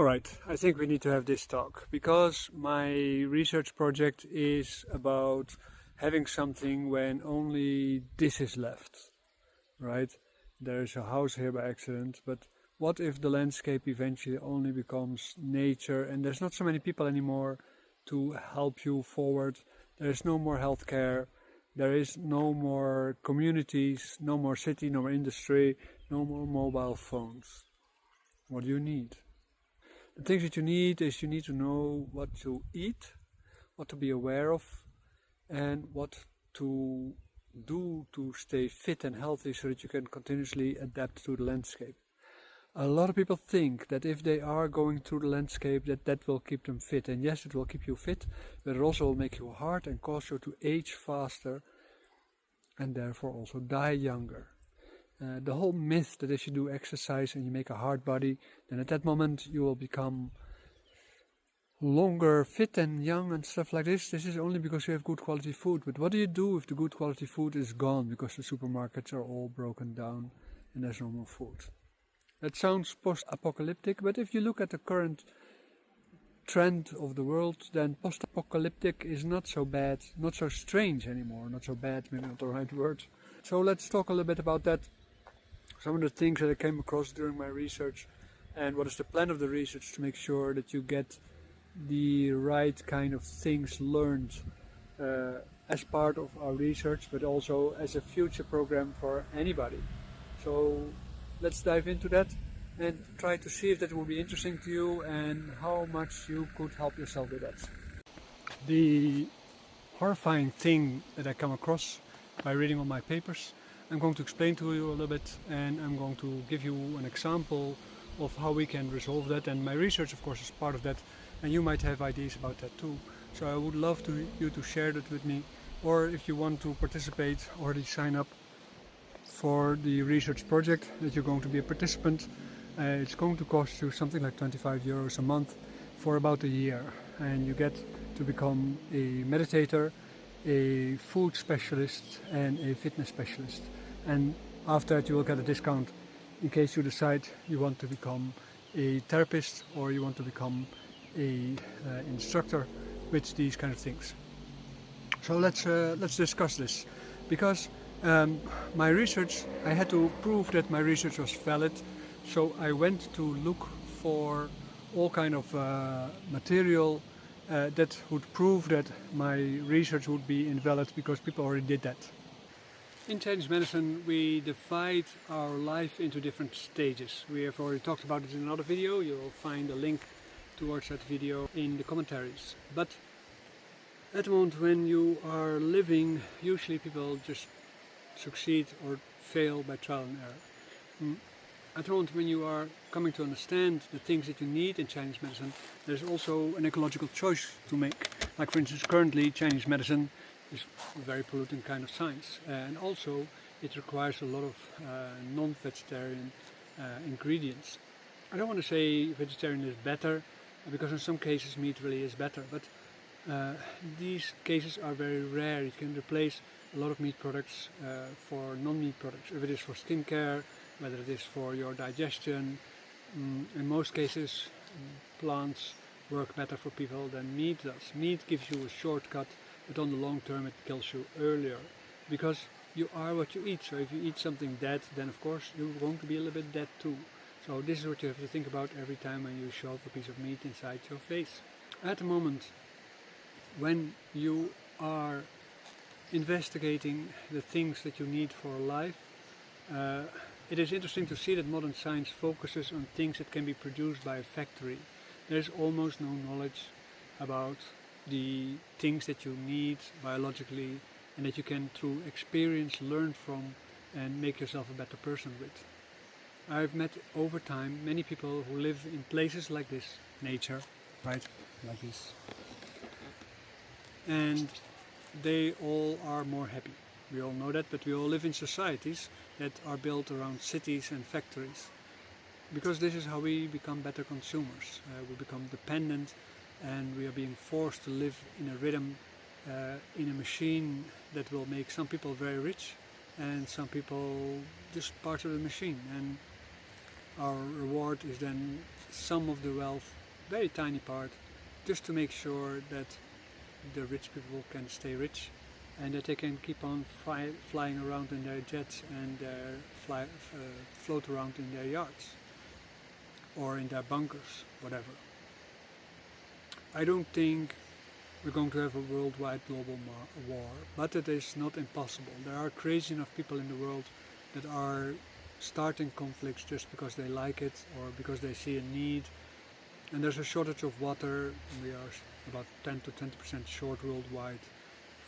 Alright, I think we need to have this talk because my research project is about having something when only this is left, right? There's a house here by accident, but what if the landscape eventually only becomes nature and there's not so many people anymore to help you forward? There's no more healthcare, there is no more communities, no more city, no more industry, no more mobile phones. What do you need? The things that you need is you need to know what to eat, what to be aware of, and what to do to stay fit and healthy so that you can continuously adapt to the landscape. A lot of people think that if they are going through the landscape that will keep them fit. And yes, it will keep you fit, but it also will make you hard and cause you to age faster and therefore also die younger. The whole myth that if you do exercise and you make a hard body, then at that moment you will become longer fit and young and stuff like this. This is only because you have good quality food. But what do you do if the good quality food is gone because the supermarkets are all broken down and there's no more food? That sounds post-apocalyptic, but if you look at the current trend of the world, then post-apocalyptic is not so bad, not so strange anymore. Not so bad, maybe not the right word. So let's talk a little bit about that. Some of the things that I came across during my research, and what is the plan of the research to make sure that you get the right kind of things learned as part of our research, but also as a future program for anybody. So let's dive into that and try to see if that will be interesting to you and how much you could help yourself with that. The horrifying thing that I come across by reading all my papers, I'm going to explain to you a little bit, and I'm going to give you an example of how we can resolve that. And my research, of course, is part of that, and you might have ideas about that too. So I would love you to share that with me, or if you want to participate, already sign up for the research project that you're going to be a participant. It's going to cost you something like 25 euros a month for about a year, and you get to become a meditator, a food specialist and a fitness specialist. And after that you will get a discount in case you decide you want to become a therapist or you want to become a instructor with these kind of things. So let's discuss this, because my research, I had to prove that my research was valid. So I went to look for all kind of material that would prove that my research would be invalid, because people already did that. In Chinese medicine, we divide our life into different stages. We have already talked about it in another video. You'll find a link towards that video in the commentaries. But at the moment when you are living, usually people just succeed or fail by trial and error. At the moment when you are coming to understand the things that you need in Chinese medicine, there's also an ecological choice to make. Like for instance, currently Chinese medicine is a very polluting kind of science, and also it requires a lot of non-vegetarian ingredients. I don't want to say vegetarian is better, because in some cases meat really is better, but these cases are very rare. You can replace a lot of meat products for non-meat products, if it is for skincare, whether it is for your digestion. In most cases plants work better for people than meat does. Meat gives you a shortcut, but on the long term it kills you earlier, because you are what you eat. So if you eat something dead, then of course you're going to be a little bit dead too. So this is what you have to think about every time when you shove a piece of meat inside your face. At the moment when you are investigating the things that you need for life, it is interesting to see that modern science focuses on things that can be produced by a factory. There's almost no knowledge about the things that you need biologically and that you can through experience learn from and make yourself a better person with. I've met over time many people who live in places like this, nature, right, like this, and they all are more happy. We all know that, but we all live in societies that are built around cities and factories, because this is how we become better consumers. We become dependent, and we are being forced to live in a rhythm, in a machine that will make some people very rich and some people just part of the machine, and our reward is then some of the wealth, very tiny part, just to make sure that the rich people can stay rich and that they can keep on flying around in their jets and float around in their yachts or in their bunkers, whatever. I don't think we're going to have a worldwide global war, but it is not impossible. There are crazy enough people in the world that are starting conflicts just because they like it or because they see a need. And there's a shortage of water. We are about 10 to 20% short worldwide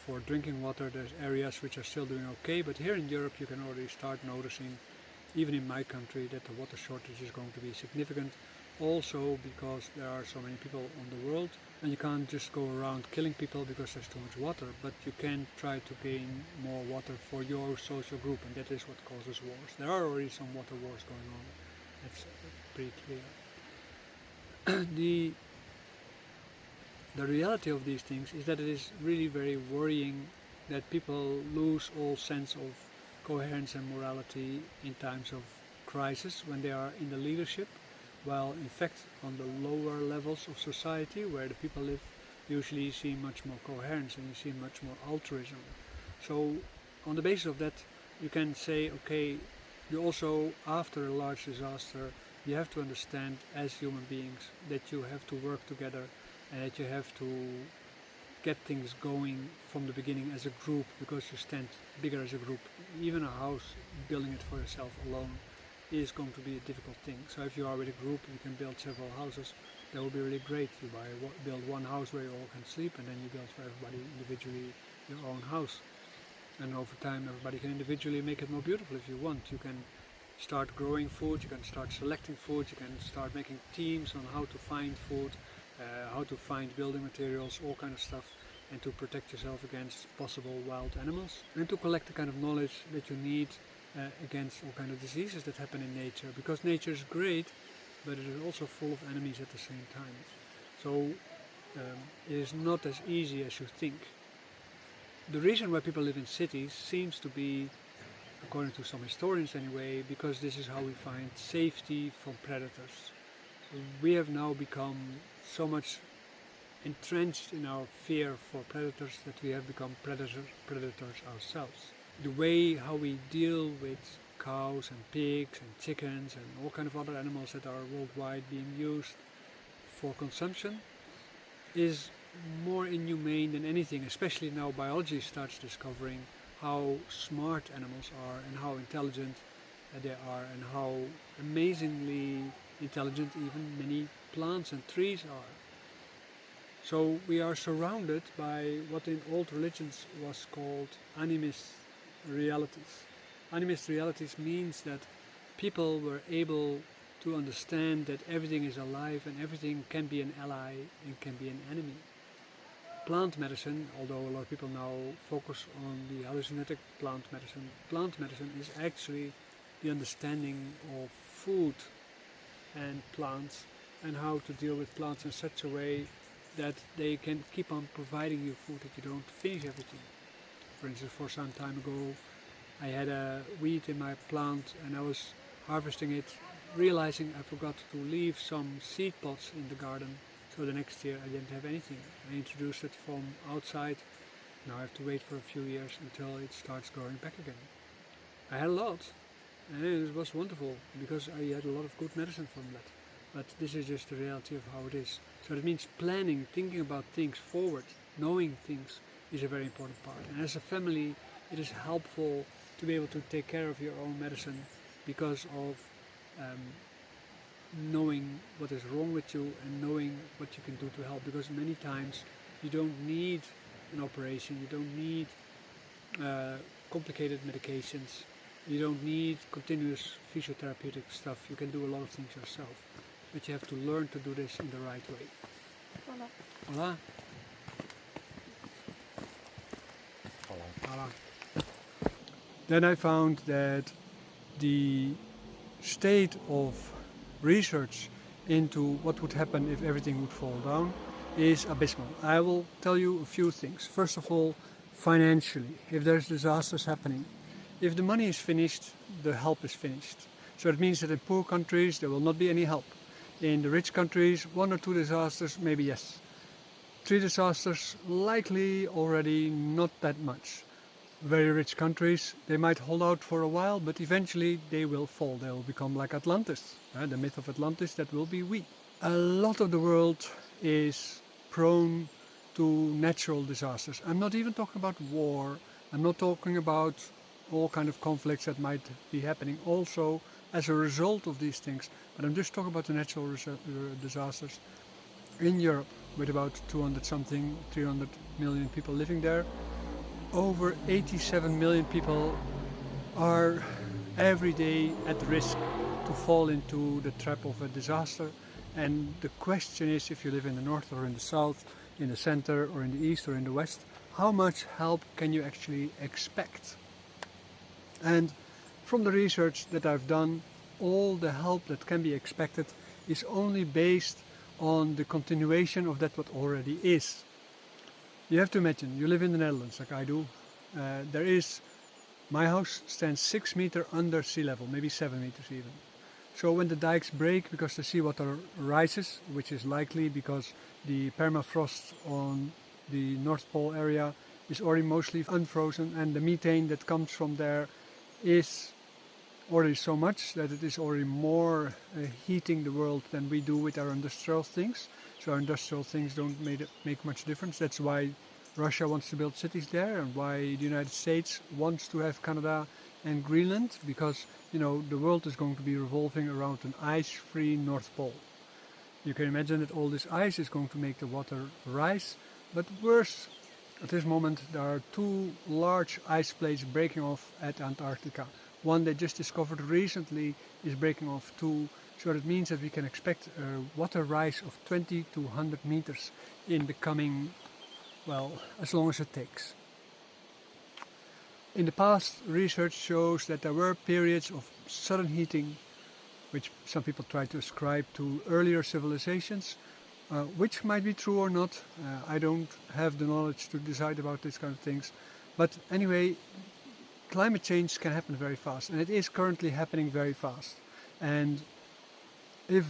for drinking water. There's areas which are still doing okay, but here in Europe you can already start noticing, even in my country, that the water shortage is going to be significant. Also because there are so many people on the world, and you can't just go around killing people because there's too much water, but you can try to gain more water for your social group, and that is what causes wars. There are already some water wars going on, that's pretty clear. The reality of these things is that it is really very worrying that people lose all sense of coherence and morality in times of crisis when they are in the leadership, while in fact on the lower levels of society where the people live, usually you see much more coherence and you see much more altruism. So on the basis of that you can say, okay, you also, after a large disaster, you have to understand as human beings that you have to work together and that you have to get things going from the beginning as a group, because you stand bigger as a group. Even a house, building it for yourself alone is going to be a difficult thing. So if you are with a group, you can build several houses. That will be really great. You build one house where you all can sleep, and then you build for everybody individually your own house. And over time everybody can individually make it more beautiful if you want. You can start growing food, you can start selecting food, you can start making teams on how to find food, how to find building materials, all kind of stuff, and to protect yourself against possible wild animals, and to collect the kind of knowledge that you need against all kind of diseases that happen in nature, because nature is great, but it is also full of enemies at the same time. So it is not as easy as you think. The reason why people live in cities seems to be, according to some historians anyway, because this is how we find safety from predators. We have now become so much entrenched in our fear for predators that we have become predators ourselves. The way how we deal with cows and pigs and chickens and all kind of other animals that are worldwide being used for consumption is more inhumane than anything, especially now biology starts discovering how smart animals are and how intelligent they are and how amazingly intelligent even many plants and trees are. So we are surrounded by what in old religions was called animist realities. Animist realities means that people were able to understand that everything is alive and everything can be an ally and can be an enemy. Plant medicine, although a lot of people now focus on the hallucinogenic plant medicine is actually the understanding of food and plants and how to deal with plants in such a way that they can keep on providing you food, that you don't finish everything. For instance, for some time ago I had a weed in my plant and I was harvesting it, realizing I forgot to leave some seed pods in the garden. So the next year I didn't have anything. I introduced it from outside. Now I have to wait for a few years until it starts growing back again. I had a lot and it was wonderful because I had a lot of good medicine from that. But this is just the reality of how it is. So that means planning, thinking about things forward, knowing things is a very important part. And as a family it is helpful to be able to take care of your own medicine because of knowing what is wrong with you and knowing what you can do to help, because many times you don't need an operation, you don't need complicated medications, you don't need continuous physiotherapeutic stuff. You can do a lot of things yourself, but you have to learn to do this in the right way. Voilà. Voilà. Voilà. Then I found that the state of research into what would happen if everything would fall down is abysmal. I will tell you a few things. First of all, financially, if there's disasters happening, if the money is finished, the help is finished. So it means that in poor countries there will not be any help. In the rich countries, 1 or 2 disasters, maybe yes. 3 disasters, likely already not that much. Very rich countries, they might hold out for a while, but eventually they will fall. They will become like Atlantis, the myth of Atlantis, that will be we. A lot of the world is prone to natural disasters. I'm not even talking about war. I'm not talking about all kind of conflicts that might be happening also as a result of these things. But I'm just talking about the natural disasters. In Europe, with about 200 something, 300 million people living there, over 87 million people are every day at risk to fall into the trap of a disaster. And the question is, if you live in the north or in the south, in the center or in the east or in the west, how much help can you actually expect? And from the research that I've done, all the help that can be expected is only based on the continuation of that what already is. You have to imagine, you live in the Netherlands like I do. My house stands 6 meters under sea level, maybe 7 meters even. So when the dikes break because the seawater rises, which is likely because the permafrost on the North Pole area is already mostly unfrozen, and the methane that comes from there is already so much that it is already more heating the world than we do with our industrial things. So our industrial things don't make much difference. That's why Russia wants to build cities there, and why the United States wants to have Canada and Greenland, because the world is going to be revolving around an ice-free North Pole. You can imagine that all this ice is going to make the water rise, but worse, at this moment there are 2 large ice plates breaking off at Antarctica. One they just discovered recently is breaking off too, so that means that we can expect a water rise of 20 to 100 meters in the coming, well, as long as it takes. In the past, research shows that there were periods of sudden heating, which some people try to ascribe to earlier civilizations, which might be true or not. I don't have the knowledge to decide about these kind of things. But anyway, climate change can happen very fast, and it is currently happening very fast. And if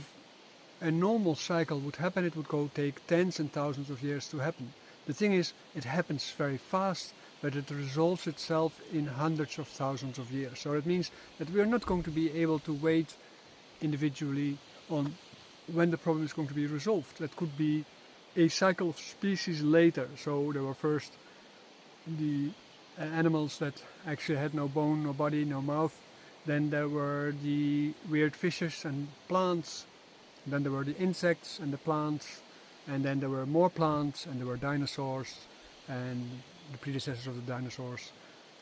a normal cycle would happen, it would take tens and thousands of years to happen. The thing is, it happens very fast, but it resolves itself in hundreds of thousands of years. So it means that we are not going to be able to wait individually on when the problem is going to be resolved. That could be a cycle of species later. So there were first the animals that actually had no bone, no body, no mouth. Then there were the weird fishes and plants. Then there were the insects and the plants. And then there were more plants, and there were dinosaurs and the predecessors of the dinosaurs.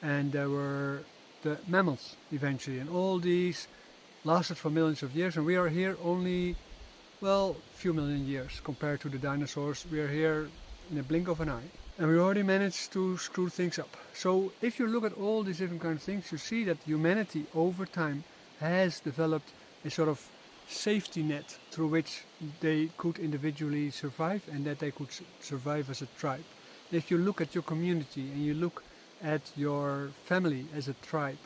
And there were the mammals eventually. And all these lasted for millions of years, and we are here only, well, a few million years compared to the dinosaurs. We are here in a blink of an eye. And we already managed to screw things up. So if you look at all these different kind of things, you see that humanity over time has developed a sort of safety net through which they could individually survive, and that they could survive as a tribe. If you look at your community and you look at your family as a tribe,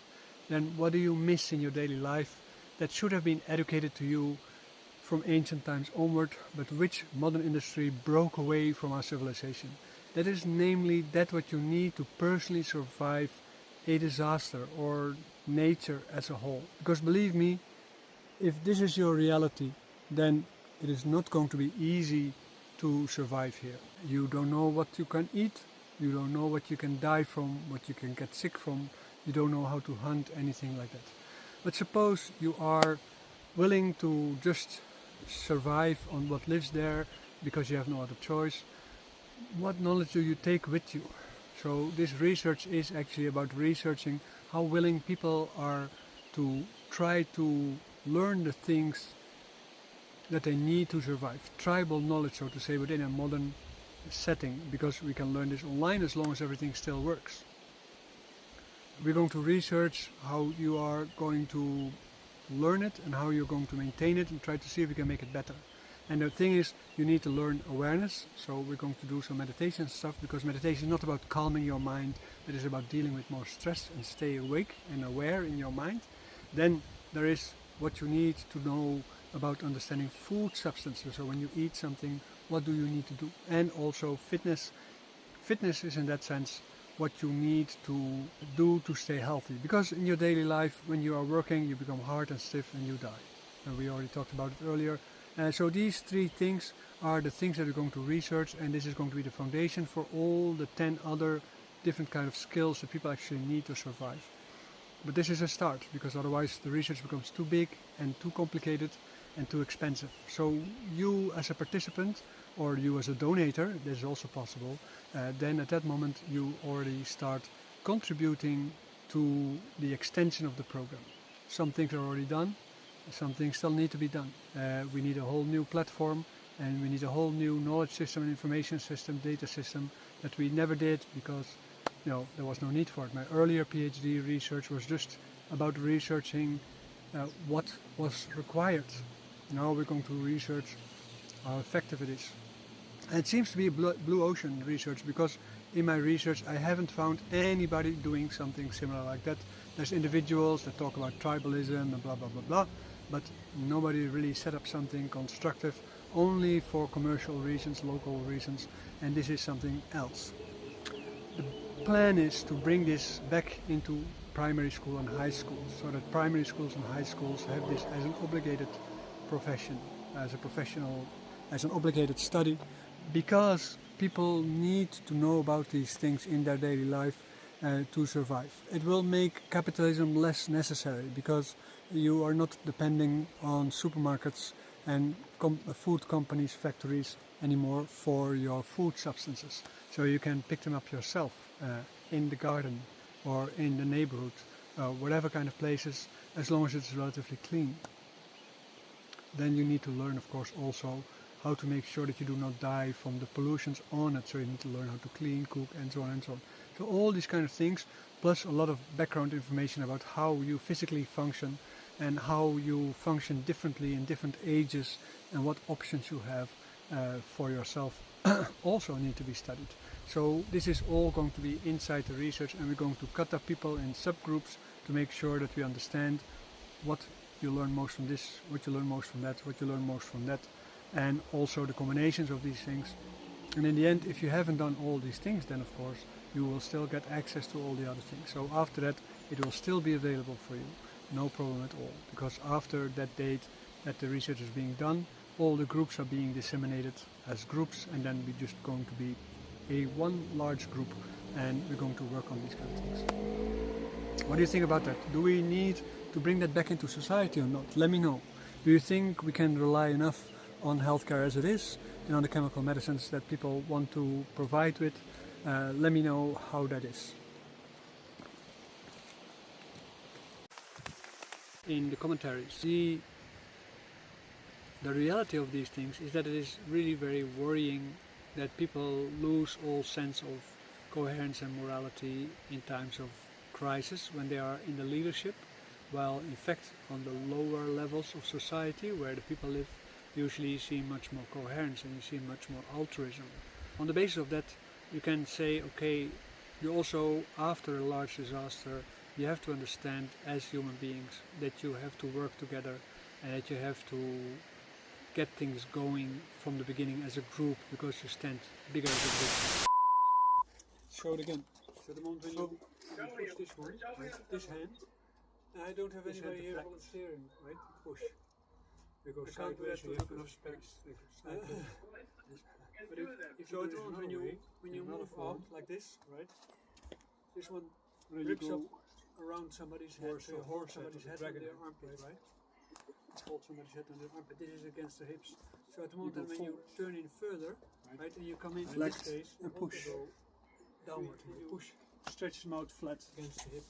then what do you miss in your daily life that should have been educated to you from ancient times onward, but which modern industry broke away from our civilization? That is namely that what you need to personally survive a disaster or nature as a whole. Because believe me, if this is your reality, then it is not going to be easy to survive here. You don't know what you can eat, you don't know what you can die from, what you can get sick from, you don't know how to hunt, anything like that. But suppose you are willing to just survive on what lives there because you have no other choice. What knowledge do you take with you? So this research is actually about researching how willing people are to try to learn the things that they need to survive. Tribal knowledge, so to say, within a modern setting, because we can learn this online as long as everything still works. We're going to research how you are going to learn it and how you're going to maintain it, and try to see if we can make it better. And the thing is, you need to learn awareness. So we're going to do some meditation stuff, because meditation is not about calming your mind, it is about dealing with more stress and stay awake and aware in your mind. Then there is what you need to know about understanding food substances. So when you eat something, what do you need to do? And also fitness. Fitness is in that sense what you need to do to stay healthy. Because in your daily life, when you are working, you become hard and stiff and you die. And we already talked about it earlier. So these three things are the things that we're going to research, and this is going to be the foundation for all the 10 other different kind of skills that people actually need to survive. But this is a start, because otherwise the research becomes too big and too complicated and too expensive. So you as a participant, or you as a donator, this is also possible, then at that moment you already start contributing to the extension of the program. Some things are already done, some things still need to be done. We need a whole new platform, and we need a whole new knowledge system, information system, data system that we never did because there was no need for it. My earlier PhD research was just about researching what was required. Now we're going to research how effective it is. And it seems to be a blue ocean research, because in my research I haven't found anybody doing something similar like that. There's individuals that talk about tribalism and blah blah blah blah, but nobody really set up something constructive, only for commercial reasons, local reasons, and this is something else. The plan is to bring this back into primary school and high school, so that primary schools and high schools have this as an obligated profession, as an obligated study, because people need to know about these things in their daily life to survive. It will make capitalism less necessary, because you are not depending on supermarkets and food companies, factories anymore for your food substances. So you can pick them up yourself in the garden or in the neighborhood, whatever kind of places, as long as it's relatively clean. Then you need to learn, of course, also how to make sure that you do not die from the pollutions on it. So you need to learn how to clean, cook, and so on and so on. So all these kind of things, plus a lot of background information about how you physically function and how you function differently in different ages and what options you have for yourself, also need to be studied. So this is all going to be inside the research, and we're going to cut up people in subgroups to make sure that we understand what you learn most from this, what you learn most from that, what you learn most from that, and also the combinations of these things. And in the end, if you haven't done all these things, then of course you will still get access to all the other things. So after that, it will still be available for you, no problem at all, because after that date that the research is being done, all the groups are being disseminated as groups, and then we're just going to be one large group, and we're going to work on these kind of things. What do you think about that? Do we need to bring that back into society or not? Let me know. Do you think we can rely enough on healthcare as it is and on the chemical medicines that people want to provide with? Let me know how that is. In the commentaries, the reality of these things is that it is really very worrying that people lose all sense of coherence and morality in times of crisis when they are in the leadership, while in fact on the lower levels of society where the people live, usually you see much more coherence and you see much more altruism. On the basis of that, you can say, okay, you also, after a large disaster, you have to understand as human beings that you have to work together and that you have to get things going from the beginning as a group, because you stand bigger as a group. Show it again. So the moment when you push this one, right, this hand, I don't have anybody here volunteering, right? Push. We go sideways, you have enough space. But if you do it when you move out like this, right? This one grips up around somebody's head, so you hold somebody's head on their armpit, right? Hold somebody's head on their armpit. This is against the hips. So at the moment when you turn in further, right, and you come in this case and push downward, and you push, stretch them out flat against the hip.